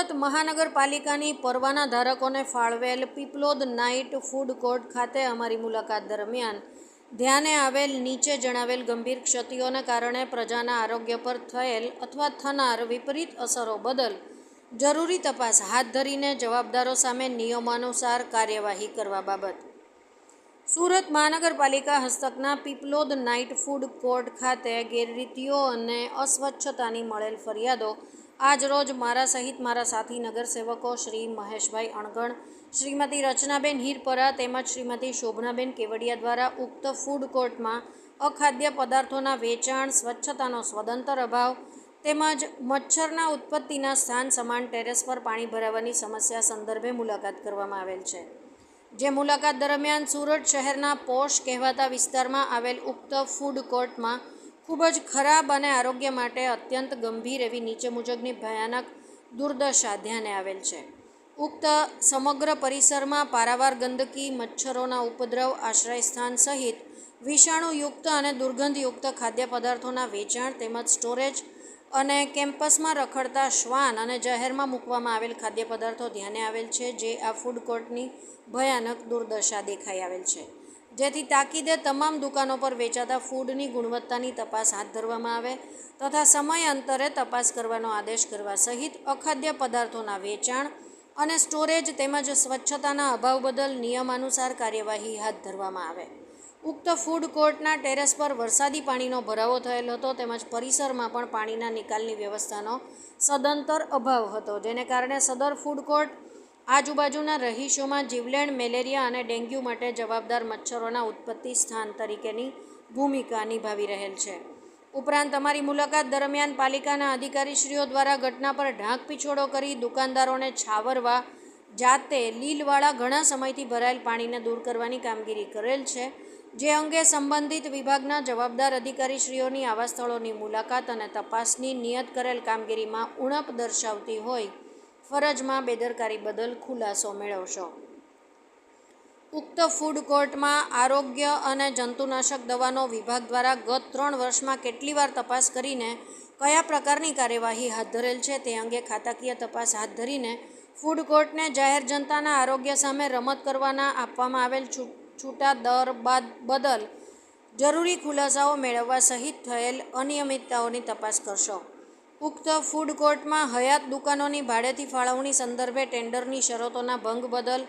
સુરત મહાનગરપાલિકાની પરવાના ધારકોને ફાળવેલ પીપલોદ નાઇટ ફૂડ કોર્ટ ખાતે અમારી મુલાકાત દરમિયાન ધ્યાને આવેલ નીચે જણાવેલ ગંભીર ક્ષતિઓને કારણે પ્રજાના આરોગ્ય પર થયેલ અથવા થનાર વિપરીત અસરો બદલ જરૂરી તપાસ હાથ ધરીને જવાબદારો સામે નિયમાનુસાર કાર્યવાહી કરવા બાબત સુરત મહાનગરપાલિકા હસ્તકના પીપલોદ નાઇટ ફૂડ કોર્ટ ખાતે ગેરરીતિઓ અને અસ્વચ્છતાની મળેલ ફરિયાદો આજ રોજ મારા સહિત મારા સાથી નગરસેવકો શ્રી મહેશભાઈ અણગણ, શ્રીમતી રચનાબેન હીરપરા તેમજ શ્રીમતી શોભનાબેન કેવડિયા દ્વારા ઉક્ત ફૂડ કોર્ટમાં અખાદ્ય પદાર્થોના વેચાણ, સ્વચ્છતાનો સ્વતંત્ર અભાવ તેમજ મચ્છરના ઉત્પત્તિના સ્થાન સમાન ટેરેસ પર પાણી ભરાવાની સમસ્યા સંદર્ભે મુલાકાત કરવામાં આવેલ છે. જે મુલાકાત દરમિયાન સુરત શહેરના પોશ કહેવાતા વિસ્તારમાં આવેલ ઉક્ત ફૂડ કોર્ટમાં ખૂબ જ ખરાબ અને આરોગ્ય માટે અત્યંત ગંભીર એવી નીચે મુજબની ભયાનક દુર્દશા ધ્યાને આવેલ છે. ઉક્ત સમગ્ર પરિસરમાં પારાવાર ગંદકી, મચ્છરોના ઉપદ્રવ, આશ્રયસ્થાન સહિત વિષાણુયુક્ત અને દુર્ગંધયુક્ત ખાદ્ય પદાર્થોના વેચાણ તેમજ સ્ટોરેજ અને કેમ્પસમાં રખડતા શ્વાન અને જાહેરમાં મૂકવામાં આવેલ ખાદ્ય પદાર્થો ધ્યાને આવેલ છે. જે આ ફૂડ કોર્ટની ભયાનક દુર્દશા દેખાઈ આવેલ છે. જેથી તાકીદે તમામ દુકાનો પર વેચાતા ફૂડની ગુણવત્તાની તપાસ હાથ ધરવામાં આવે તથા સમય અંતરે તપાસ કરવાનો આદેશ કરવા સહિત અખાદ્ય પદાર્થોના વેચાણ અને સ્ટોરેજ તેમજ સ્વચ્છતાના અભાવ બદલ નિયમાનુસાર કાર્યવાહી હાથ ધરવામાં આવે. ઉક્ત ફૂડ કોર્ટના ટેરેસ પર વરસાદી પાણીનો ભરાવો થયેલ હતો તેમજ પરિસરમાં પણ પાણીના નિકાલની વ્યવસ્થાનો સદંતર અભાવ હતો, જેને કારણે સદર ફૂડ કોર્ટ આજુબાજુના રહીશોમાં જીવલેણ મેલેરિયા અને ડેન્ગ્યુ માટે જવાબદાર મચ્છરોના ઉત્પત્તિ સ્થાન તરીકેની ભૂમિકા નિભાવી રહેલ છે. ઉપરાંત અમારી મુલાકાત દરમિયાન પાલિકાના અધિકારીશ્રીઓ દ્વારા ઘટના પર ઢાંક પીછોડો કરી દુકાનદારોને છાવરવા જાતે લીલવાળા ઘણા સમયથી ભરાયેલ પાણીને દૂર કરવાની કામગીરી કરેલ છે. જે અંગે સંબંધિત વિભાગના જવાબદાર અધિકારીશ્રીઓની આવા સ્થળોની મુલાકાત અને તપાસની નિયત કરેલ કામગીરીમાં ઉણપ દર્શાવતી હોય ફરજમાં બેદરકારી બદલ ખુલાસો મેળવશો. ઉક્ત ફૂડ કોર્ટમાં આરોગ્ય અને જંતુનાશક દવાનો વિભાગ દ્વારા ગત 3 વર્ષમાં કેટલી વાર તપાસ કરીને કયા પ્રકારની કાર્યવાહી હાથ ધરેલ છે તે અંગે ખાતાકીય તપાસ હાથ ધરીને ફૂડ કોર્ટને જાહેર જનતાના આરોગ્ય સામે રમત કરવાના આપવામાં આવેલ છૂટા દર બદલ જરૂરી ખુલાસાઓ મેળવવા સહિત થયેલ અનિયમિતતાઓની તપાસ કરશો. ઉક્ત ફૂડ કોર્ટમાં હયાત દુકાનોની ભાડેથી ફાળવણી સંદર્ભે ટેન્ડરની શરતોના ભંગ બદલ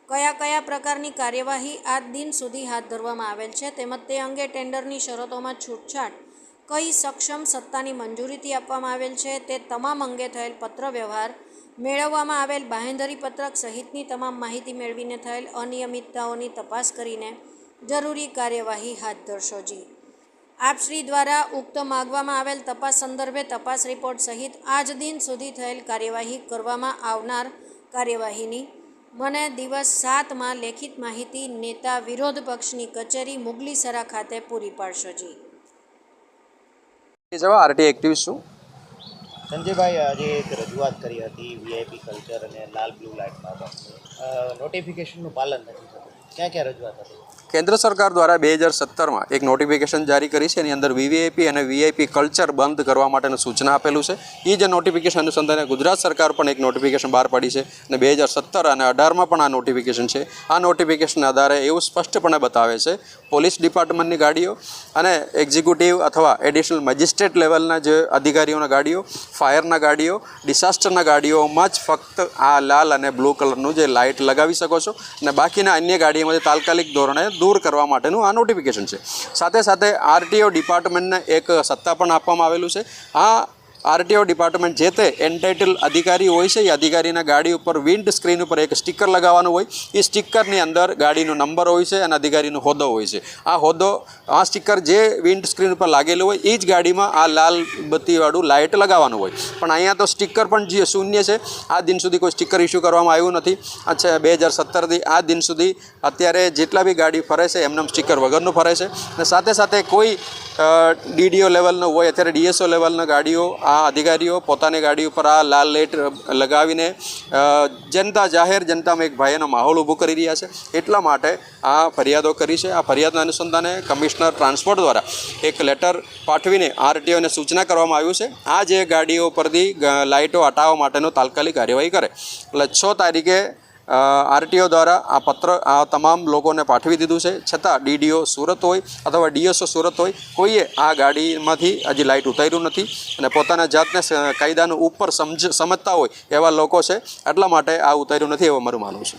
કયા પ્રકારની કાર્યવાહી આજ દિન સુધી હાથ ધરવામાં આવેલ છે તેમજ તે અંગે ટેન્ડરની શરતોમાં છૂટછાટ કઈ સક્ષમ સત્તાની મંજૂરીથી આપવામાં આવેલ છે તે તમામ અંગે થયેલ પત્ર વ્યવહાર, મેળવવામાં આવેલ બાંહેધરી પત્રક સહિતની તમામ માહિતી મેળવીને થયેલ અનિયમિતતાઓની તપાસ કરીને જરૂરી કાર્યવાહી હાથ ધરશો. આપશ્રી દ્વારા ઉક્ત માગવામાં આવેલ તપાસ સંદર્ભે તપાસ રિપોર્ટ સહિત આજ દિન સુધી થયેલ કાર્યવાહી કરવામાં આવનાર કાર્યવાહીની મને દિવસ 7માં લેખિત માહિતી નેતા વિરોધ પક્ષની કચેરી મુગલીસરા ખાતે પૂરી પાડશો. આરટી એક્ટિવિસ્ટ છું. સંજયભાઈ, આજે એક રજૂઆત કરી હતી વીઆઈપી કલ્ચર અને લાલ બ્લુ લાઇટ બાબતની. નોટિફિકેશનનું પાલન નથી થતું. ક્યાં રજૂઆત હતી? કેન્દ્ર સરકાર દ્વારા 2017માં એક નોટિફિકેશન જારી કરી છે. એની અંદર વીવીઆઈપી અને વીઆઈપી કલ્ચર બંધ કરવા માટેનું સૂચના આપેલું છે. એ જ નોટિફિકેશન અનુસંધાને ગુજરાત સરકાર પણ એક નોટિફિકેશન બહાર પાડી છે અને 2017 અને 2018માં પણ આ નોટિફિકેશન છે. આ નોટિફિકેશનના આધારે એવું સ્પષ્ટપણે બતાવે છે પોલીસ ડિપાર્ટમેન્ટની ગાડીઓ અને એક્ઝિક્યુટિવ અથવા એડિશનલ મેજિસ્ટ્રેટ લેવલના જે અધિકારીઓના ગાડીઓ, ફાયરના ગાડીઓ, ડિઝાસ્ટરના ગાડીઓમાં જ ફક્ત આ લાલ અને બ્લુ કલરનું જે લાઇટ લગાવી શકો છો અને બાકીના અન્ય ગાડીઓમાંથી તાત્કાલિક ધોરણે દૂર કરવા માટેનું આ નોટિફિકેશન છે. સાથે સાથે આરટીઓ ડિપાર્ટમેન્ટને એક સત્તા પણ આપવામાં આવેલું છે. આ આરટીઓ ડિપાર્ટમેન્ટ જે તે એન્ટાઇટલ અધિકારી હોય છે એ અધિકારીના ગાડી ઉપર વિન્ડ સ્ક્રીન ઉપર એક સ્ટિકર લગાવવાનું હોય. એ સ્ટિકરની અંદર ગાડીનો નંબર હોય છે અને અધિકારીનો હોદ્દો હોય છે. આ સ્ટિકર જે વિન્ડ સ્ક્રીન ઉપર લાગેલું હોય એ જ ગાડીમાં આ લાલ બત્તીવાળું લાઇટ લગાવવાનું હોય. પણ અહીંયા તો સ્ટિકર પણ જે શૂન્ય છે. આ દિન સુધી કોઈ સ્ટિકર ઇસ્યુ કરવામાં આવ્યું નથી. અચ્છા, 2017થી આ દિન સુધી અત્યારે જેટલા બી ગાડી ફરે છે એમનામ સ્ટિકર વગરનું ફરે છે અને સાથે સાથે કોઈ ડીડીઓ લેવલનું હોય, અત્યારે ડીએસઓ લેવલના ગાડીઓ આ અધિકારીઓ પોતાની ગાડી ઉપર આ લાલ લાઇટ લગાવીને જનતા જાહેર જનતામાં એક ભયનો માહોલ ઊભો કરી રહ્યા છે. એટલા માટે આ ફરિયાદો કરી છે. આ ફરિયાદના અનુસંધાને કમિશનર ટ્રાન્સપોર્ટ દ્વારા એક લેટર પાઠવીને આરટીઓને સૂચના કરવામાં આવ્યું છે આ જે ગાડીઓ પરથી લાઇટો હટાવવા માટેનો તાત્કાલિક કાર્યવાહી કરે. એટલે 6 તારીખે આરટીઓ દ્વારા આ પત્ર આ તમામ લોકોને પાઠવી દીધું છે. છતાં ડીડીઓ સુરત હોય અથવા ડીએસઓ સુરત હોય કોઈએ આ ગાડીમાંથી હજી લાઇટ ઉતાર્યું નથી અને પોતાના જાતને કાયદાનું ઉપર સમજતા હોય એવા લોકો છે. એટલા માટે આ ઉતાર્યું નથી એવું મારું માનવું છે.